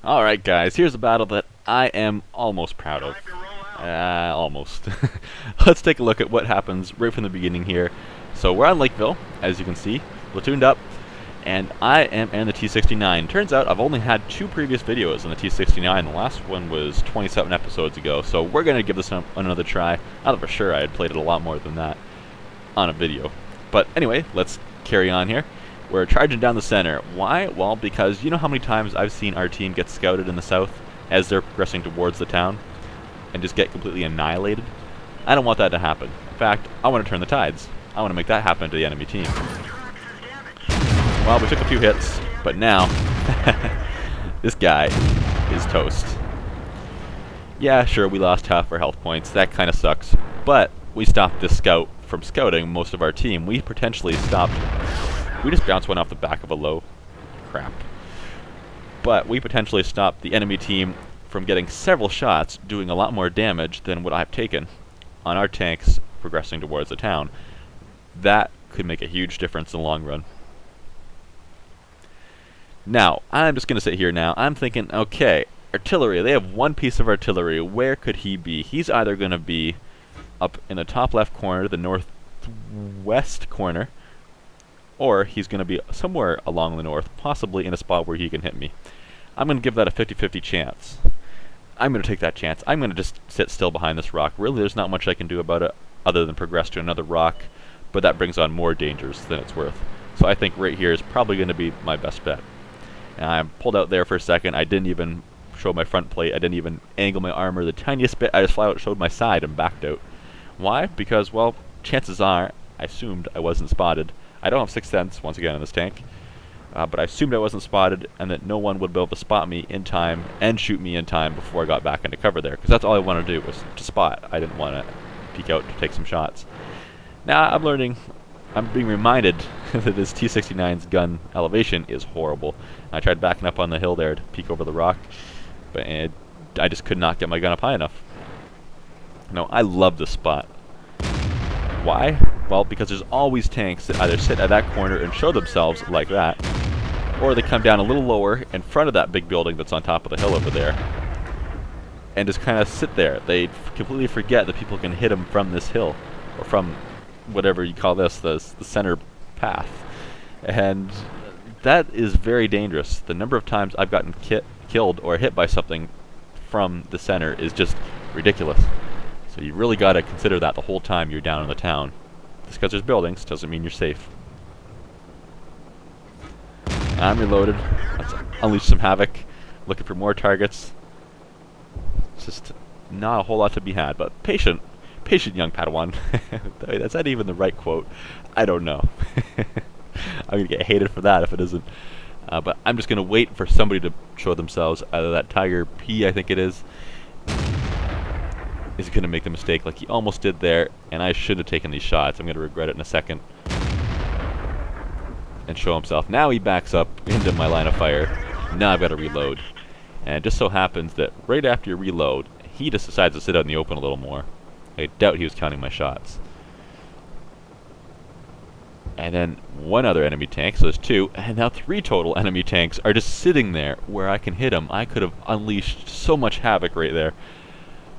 Alright guys, here's a battle that I am almost proud of. Almost. Let's take a look at what happens right from the beginning here. So we're on Lakeville, as you can see, platooned up, and I am in the T69. Turns out I've only had 2 previous videos on the T69. The last one was 27 episodes ago, so we're going to give this another try. I thought for sure I had played it a lot more than that on a video. But anyway, let's carry on here. We're charging down the center. Why? Well, because you know how many times I've seen our team get scouted in the south as they're progressing towards the town and just get completely annihilated? I don't want that to happen. In fact, I want to turn the tides. I want to make that happen to the enemy team. Well, we took a few hits, but now this guy is toast. Yeah, sure, we lost half our health points. That kind of sucks. But we stopped this scout from scouting most of our team. We potentially stopped... We just bounced one off the back of a low. Crap. But we potentially stopped the enemy team from getting several shots, doing a lot more damage than what I've taken on our tanks progressing towards the town. That could make a huge difference in the long run. Now, I'm just going to sit here now. I'm thinking, okay, artillery. They have one piece of artillery. Where could he be? He's either going to be up in the top left corner, the northwest corner, or he's going to be somewhere along the north, possibly in a spot where he can hit me. I'm going to give that a 50-50 chance. I'm going to take that chance. I'm going to just sit still behind this rock. Really, there's not much I can do about it other than progress to another rock, but that brings on more dangers than it's worth. So I think right here is probably going to be my best bet. And I pulled out there for a second. I didn't even show my front plate. I didn't even angle my armor the tiniest bit. I just flat out showed my side and backed out. Why? Because, well, chances are, I assumed I wasn't spotted. I don't have 6th sense, once again, in this tank, but I assumed I wasn't spotted and that no one would be able to spot me in time and shoot me in time before I got back into cover there, because that's all I wanted to do, was to spot. I didn't want to peek out to take some shots. Now, I'm being reminded that this T69's gun elevation is horrible. I tried backing up on the hill there to peek over the rock, but I just could not get my gun up high enough. No, I love this spot. Why? Well, because there's always tanks that either sit at that corner and show themselves like that, or they come down a little lower in front of that big building that's on top of the hill over there, and just kind of sit there. They completely forget that people can hit them from this hill, or from whatever you call this, the center path. And that is very dangerous. The number of times I've gotten killed or hit by something from the center is just ridiculous. So you really got to consider that the whole time you're down in the town. Just because there's buildings doesn't mean you're safe. I'm reloaded. Let's unleash some havoc. Looking for more targets. It's just not a whole lot to be had, but patient young Padawan. Is that even the right quote? I don't know. I'm going to get hated for that if it isn't. But I'm just going to wait for somebody to show themselves. Either that Tiger P, I think it is going to make the mistake like he almost did there, and I should have taken these shots. I'm going to regret it in a second. And show himself. Now he backs up into my line of fire. Now I've got to reload. And it just so happens that right after you reload, he just decides to sit out in the open a little more. I doubt he was counting my shots. And then one other enemy tank, so there's 2, and now 3 total enemy tanks are just sitting there where I can hit them. I could have unleashed so much havoc right there.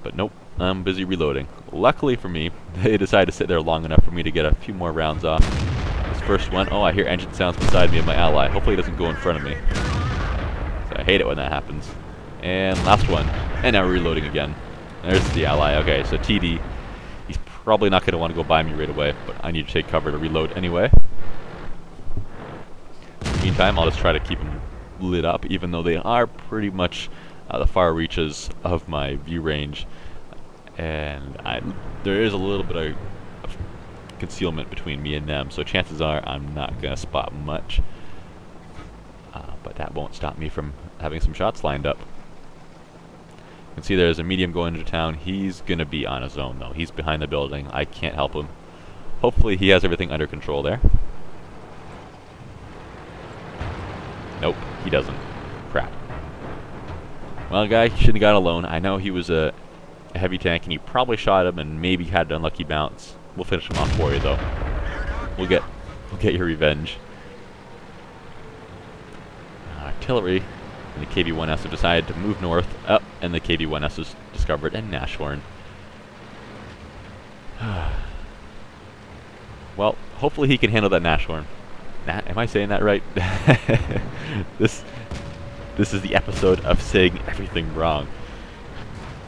But nope. I'm busy reloading. Luckily for me, they decided to sit there long enough for me to get a few more rounds off. This first one, oh, I hear engine sounds beside me of my ally. Hopefully he doesn't go in front of me. So I hate it when that happens. And last one. And now we're reloading again. There's the ally. Okay, so TD. He's probably not going to want to go by me right away, but I need to take cover to reload anyway. In the meantime, I'll just try to keep them lit up, even though they are pretty much the far reaches of my view range. And there is a little bit of concealment between me and them, so chances are I'm not going to spot much. But that won't stop me from having some shots lined up. You can see there's a medium going into town. He's going to be on his own, though. He's behind the building. I can't help him. Hopefully he has everything under control there. Nope, he doesn't. Crap. Well, guy, he shouldn't have got alone. I know he was a heavy tank, and you probably shot him and maybe had an unlucky bounce. We'll finish him off for you, though. We'll get your revenge. Artillery And the KV-1S have decided to move north up, and the KV-1S is discovered in Nashorn. Well, hopefully he can handle that Nashorn. Am I saying that right? This is the episode of saying everything wrong.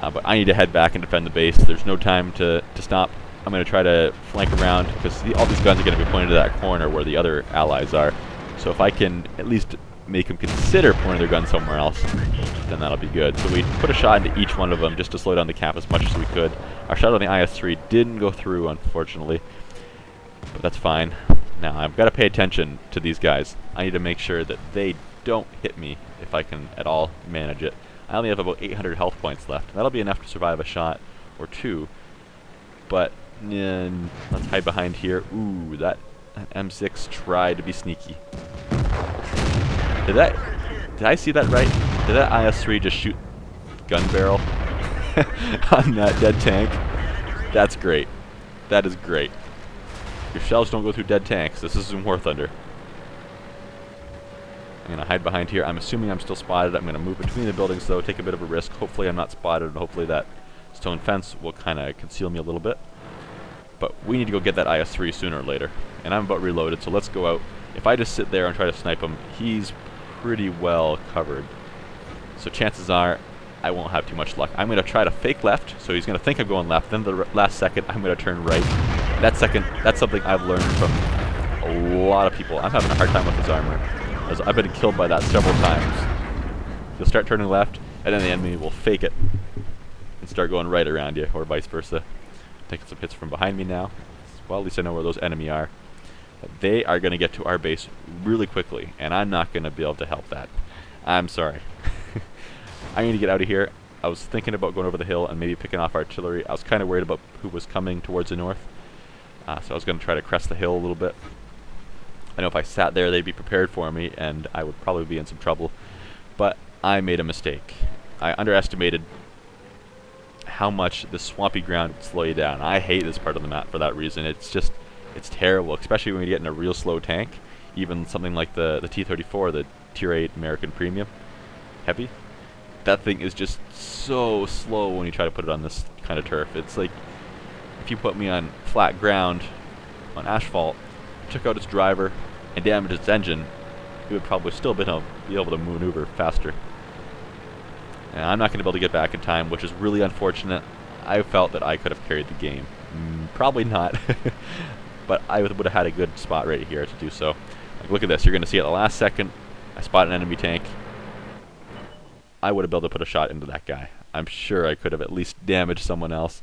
But I need to head back and defend the base. There's no time to stop. I'm going to try to flank around, because all these guns are going to be pointed to that corner where the other allies are. So if I can at least make them consider pointing their gun somewhere else, then that'll be good. So we put a shot into each one of them just to slow down the cap as much as we could. Our shot on the IS-3 didn't go through, unfortunately, but that's fine. Now I've got to pay attention to these guys. I need to make sure that they don't hit me if I can at all manage it. I only have about 800 health points left. That'll be enough to survive a shot or two, but let's hide behind here. Ooh, that M6 tried to be sneaky. Did I see that right? Did that IS-3 just shoot gun barrel on that dead tank? That's great. That is great. Your shells don't go through dead tanks. This isn't War Thunder. I'm going to hide behind here. I'm assuming I'm still spotted. I'm going to move between the buildings, though, take a bit of a risk. Hopefully I'm not spotted, and hopefully that stone fence will kind of conceal me a little bit. But we need to go get that IS-3 sooner or later. And I'm about reloaded, so let's go out. If I just sit there and try to snipe him, he's pretty well covered. So chances are I won't have too much luck. I'm going to try to fake left, so he's going to think I'm going left. Then the last second, I'm going to turn right. That's something I've learned from a lot of people. I'm having a hard time with this armor, as I've been killed by that several times. You'll start turning left, and then the enemy will fake it and start going right around you, or vice versa. Taking some hits from behind me now. Well, at least I know where those enemy are. They are going to get to our base really quickly, and I'm not going to be able to help that. I'm sorry. I need to get out of here. I was thinking about going over the hill and maybe picking off artillery. I was kind of worried about who was coming towards the north, so I was going to try to crest the hill a little bit. I know if I sat there, they'd be prepared for me, and I would probably be in some trouble. But I made a mistake. I underestimated how much the swampy ground would slow you down. I hate this part of the map for that reason. It's terrible, especially when you get in a real slow tank. Even something like the T-34, the Tier 8 American Premium Heavy. That thing is just so slow when you try to put it on this kind of turf. It's like if you put me on flat ground, on asphalt, took out its driver, and damaged its engine, it would probably still be able to maneuver faster. And I'm not going to be able to get back in time, which is really unfortunate. I felt that I could have carried the game. Probably not. But I would have had a good spot right here to do so. Like, look at this. You're going to see at the last second, I spot an enemy tank. I would have been able to put a shot into that guy. I'm sure I could have at least damaged someone else.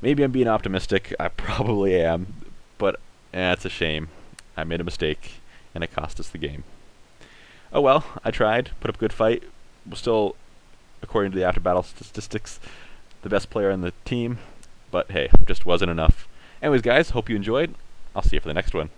Maybe I'm being optimistic. I probably am. But it's a shame. I made a mistake, and it cost us the game. Oh well, I tried. Put up a good fight. We're still, according to the after-battle statistics, the best player on the team. But hey, just wasn't enough. Anyways, guys, hope you enjoyed. I'll see you for the next one.